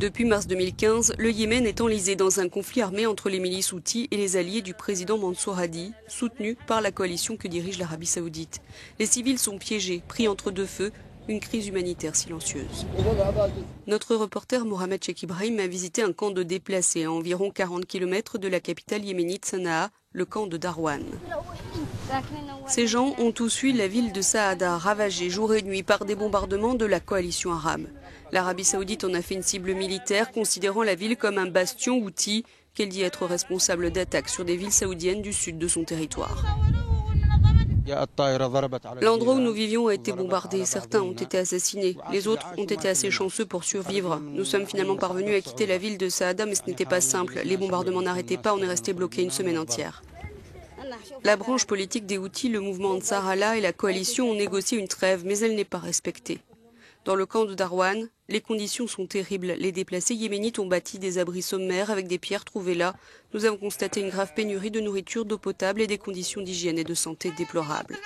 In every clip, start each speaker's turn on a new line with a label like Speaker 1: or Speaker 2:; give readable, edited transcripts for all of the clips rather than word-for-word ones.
Speaker 1: Depuis mars 2015, le Yémen est enlisé dans un conflit armé entre les milices houthis et les alliés du président Mansour Hadi, soutenus par la coalition que dirige l'Arabie Saoudite. Les civils sont piégés, pris entre deux feux, une crise humanitaire silencieuse. Notre reporter Mohamed Cheikh Ibrahim a visité un camp de déplacés à environ 40 km de la capitale yéménite Sanaa, le camp de Darwan. Ces gens ont tous fui la ville de Saada, ravagée jour et nuit par des bombardements de la coalition arabe. L'Arabie Saoudite en a fait une cible militaire, considérant la ville comme un bastion houthi qu'elle dit être responsable d'attaques sur des villes saoudiennes du sud de son territoire. L'endroit où nous vivions a été bombardé, certains ont été assassinés, les autres ont été assez chanceux pour survivre. Nous sommes finalement parvenus à quitter la ville de Saada, mais ce n'était pas simple. Les bombardements n'arrêtaient pas, on est resté bloqué une semaine entière. La branche politique des Houthis, le mouvement Ansar Allah et la coalition ont négocié une trêve, mais elle n'est pas respectée. Dans le camp de Darwan, les conditions sont terribles. Les déplacés yéménites ont bâti des abris sommaires avec des pierres trouvées là. Nous avons constaté une grave pénurie de nourriture, d'eau potable et des conditions d'hygiène et de santé déplorables.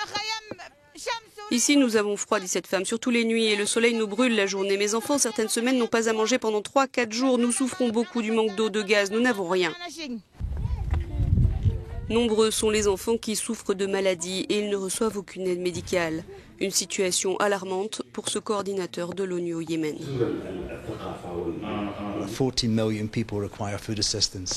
Speaker 1: Ici, nous avons froid, dit cette femme, surtout les nuits, et le soleil nous brûle la journée. Mes enfants, certaines semaines, n'ont pas à manger pendant 3-4 jours. Nous souffrons beaucoup du manque d'eau, de gaz, nous n'avons rien. Nombreux sont les enfants qui souffrent de maladies et ils ne reçoivent aucune aide médicale. Une situation alarmante pour ce coordinateur de l'ONU au Yémen.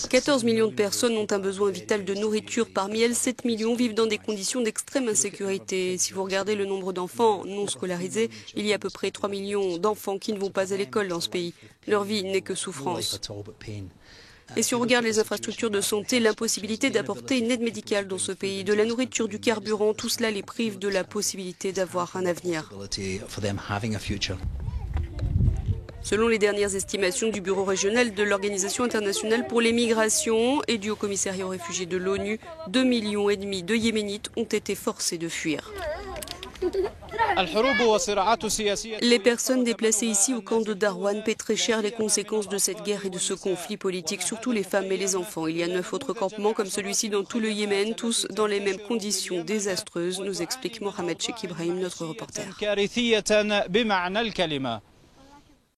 Speaker 1: 14 millions de personnes ont un besoin vital de nourriture. Parmi elles, 7 millions vivent dans des conditions d'extrême insécurité. Si vous regardez le nombre d'enfants non scolarisés, il y a à peu près 3 millions d'enfants qui ne vont pas à l'école dans ce pays. Leur vie n'est que souffrance. Et si on regarde les infrastructures de santé, l'impossibilité d'apporter une aide médicale dans ce pays, de la nourriture, du carburant, tout cela les prive de la possibilité d'avoir un avenir. Selon les dernières estimations du Bureau régional de l'Organisation internationale pour les migrations et du Haut-Commissariat aux réfugiés de l'ONU, 2,5 millions de Yéménites ont été forcés de fuir. Les personnes déplacées ici au camp de Darwan paient très cher les conséquences de cette guerre et de ce conflit politique, surtout les femmes et les enfants. Il y a 9 autres campements comme celui-ci dans tout le Yémen, tous dans les mêmes conditions désastreuses, nous explique Mohamed Cheikh Ibrahim, notre reporter.